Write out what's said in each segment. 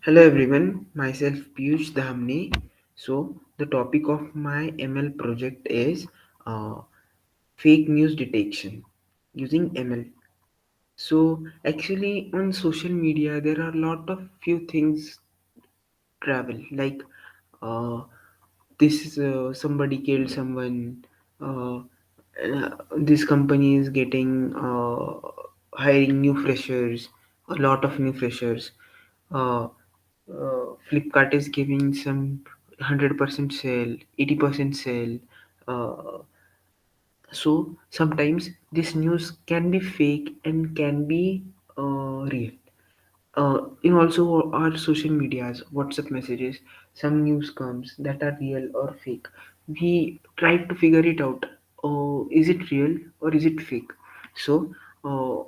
Hello everyone, myself Piyush Dhamni. So the topic of my ML project is uh, fake news detection using ML. So actually on social media there are a lot of few things travel like uh, this is somebody killed someone. Uh, this company is getting hiring new freshers, a lot of new freshers. Uh, Flipkart is giving some 100% sale, 80% sale. Uh, so sometimes this news can be fake and can be real. In also our social medias, WhatsApp messages, some news comes that are real or fake. We try to figure it out. Oh, is it real or is it fake? So uh,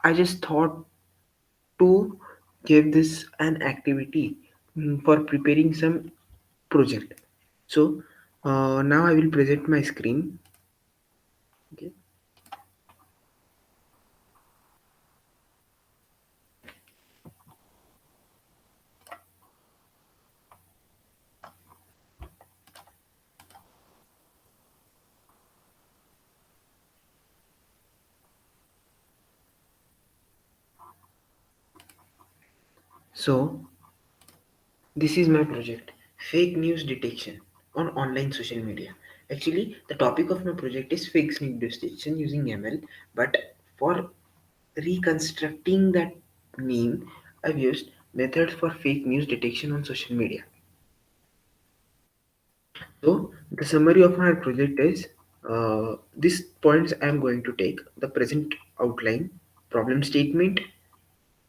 I just thought to give this an activity for preparing some project. So now I will present my screen. Okay. So this is my project, fake news detection on online social media. Actually, the topic of my project is fake news detection using ML, but for reconstructing that name, I've used methods for fake news detection on social media. So the summary of my project is these points I am going to take: the present outline, problem statement,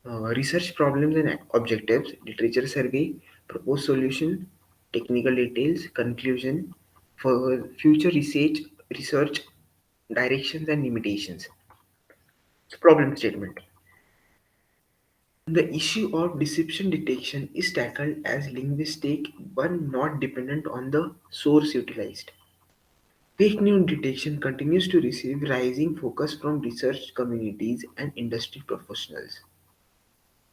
research problems and objectives, literature survey, proposed solution, technical details, conclusion, for future research directions and limitations. Problem statement. The issue of deception detection is tackled as linguistic one not dependent on the source utilized. Fake news detection continues to receive rising focus from research communities and industry professionals.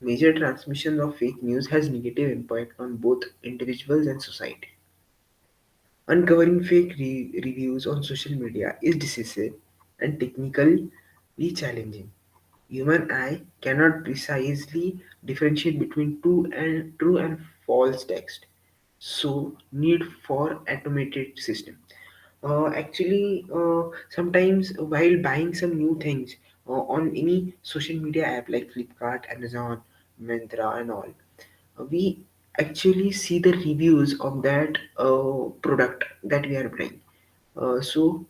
Major transmission of fake news has negative impact on both individuals and society. Uncovering fake reviews on social media is decisive and technically challenging. Human eye cannot precisely differentiate between true and false text. So, need for automated system. Sometimes while buying some new things on any social media app like Flipkart, Amazon, Myntra, and all, we actually see the reviews of that product that we are buying. So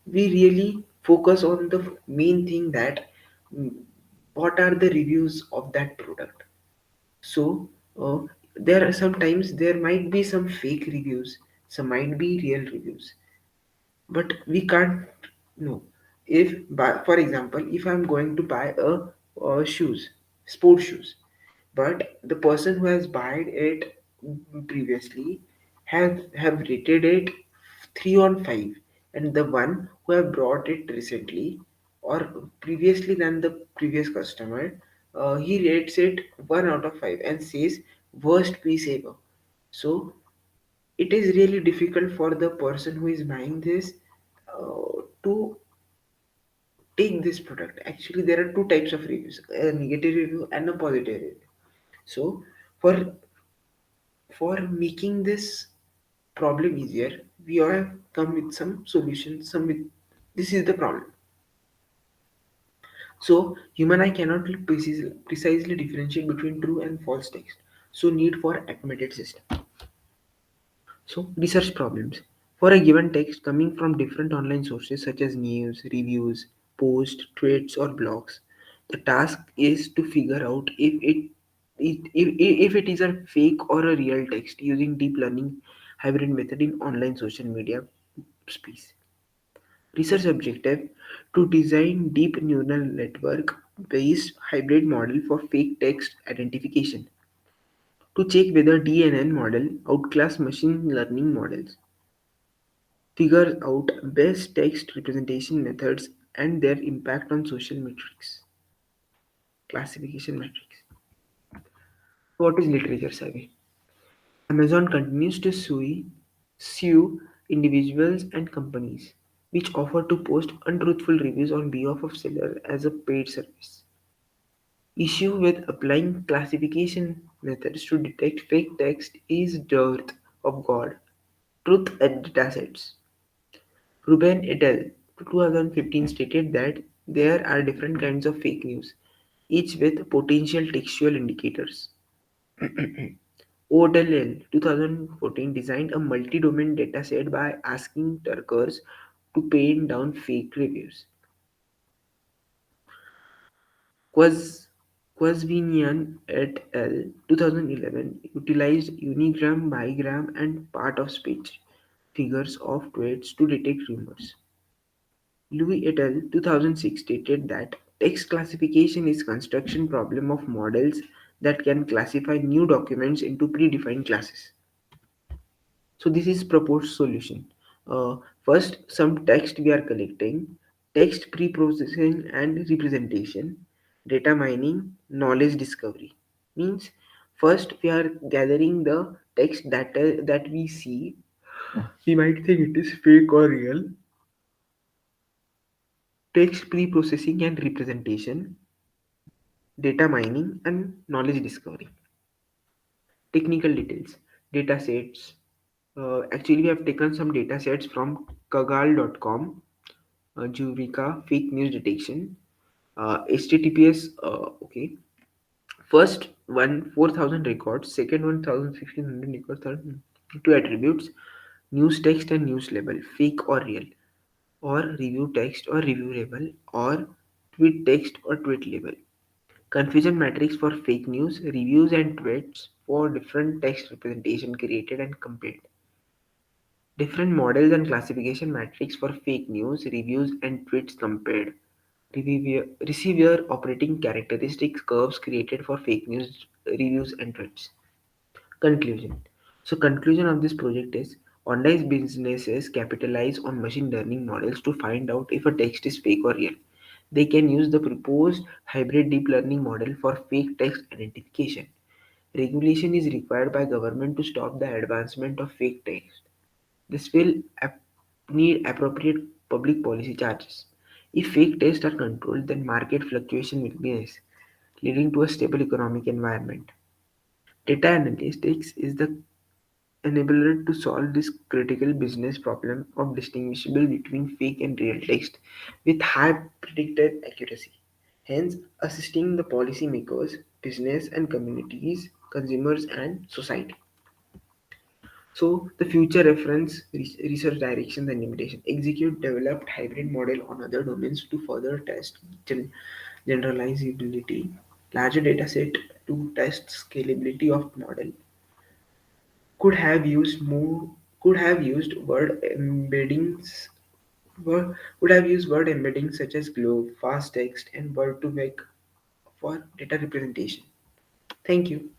we really focus on the main thing that mm, what are the reviews of that product. So there are sometimes there might be some fake reviews, some might be real reviews, but we can't know if for example if I'm going to buy shoes, sports shoes, but the person who has bought it previously have rated it 3 on 5, and the one who have brought it recently or previously than the previous customer, he rates it 1 out of 5 and says worst piece ever. So it is really difficult for the person who is buying this to take this product. Actually, there are two types of reviews: a negative review and a positive review. So, for making this problem easier, we have come with some solutions. This is the problem. So, human eye cannot precisely differentiate between true and false text. So, need for automated system. So, research problems. For a given text coming from different online sources such as news, reviews, posts, tweets, or blogs, the task is to figure out if it is a fake or a real text using deep learning hybrid method in online social media space. Research objective: to design deep neural network based hybrid model for fake text identification to check whether DNN model outclass machine learning models, figure out best text representation methods and their impact on social metrics, classification metrics. What is literature survey? Amazon continues to sue individuals and companies which offer to post untruthful reviews on behalf of seller as a paid service. Issue with applying classification methods to detect fake text is dearth of God, truth and datasets. Ruben et al. 2015 stated that there are different kinds of fake news, each with potential textual indicators. O'Donnell 2014 designed a multi-domain dataset by asking Turkers to pin down fake reviews. Quaz, Quazvinian et al. 2011 utilized unigram, bigram, and part of speech figures of tweets to detect rumors. Louis et al. 2006 stated that text classification is construction problem of models that can classify new documents into predefined classes. So this is proposed solution. First, some text we are collecting, text pre-processing and representation, data mining, knowledge discovery. Means first we are gathering the text that we see. We might think it is fake or real. Text pre-processing and representation, data mining and knowledge discovery. Technical details, data sets. Actually, we have taken some data sets from Kaggle.com, Jurica fake news detection, HTTPS. Okay, first one 4,000 records, second one 1,600 records, third two attributes: news text and news label, fake or real, or review text or review label, or tweet text or tweet label. Confusion matrix for fake news, reviews and tweets for different text representation created and compared. Different models and classification matrix for fake news, reviews and tweets compared. Receiver operating characteristics curves created for fake news, reviews and tweets. Conclusion. So conclusion of this project is online businesses capitalize on machine learning models to find out if a text is fake or real. They can use the proposed hybrid deep learning model for fake text identification. Regulation is required by government to stop the advancement of fake text. This will need appropriate public policy charges. If fake tests are controlled, then market fluctuation will be less, leading to a stable economic environment. Data analytics is the enabler to solve this critical business problem of distinguishable between fake and real text with high predicted accuracy, hence assisting the policymakers, business and communities, consumers and society. So the future reference research directions and limitation. Execute developed hybrid model on other domains to further test generalizability. Larger dataset to test scalability of model. Could have used more. Could have used word embeddings. Would have used word embeddings such as globe, fast text, and word to make for data representation. Thank you.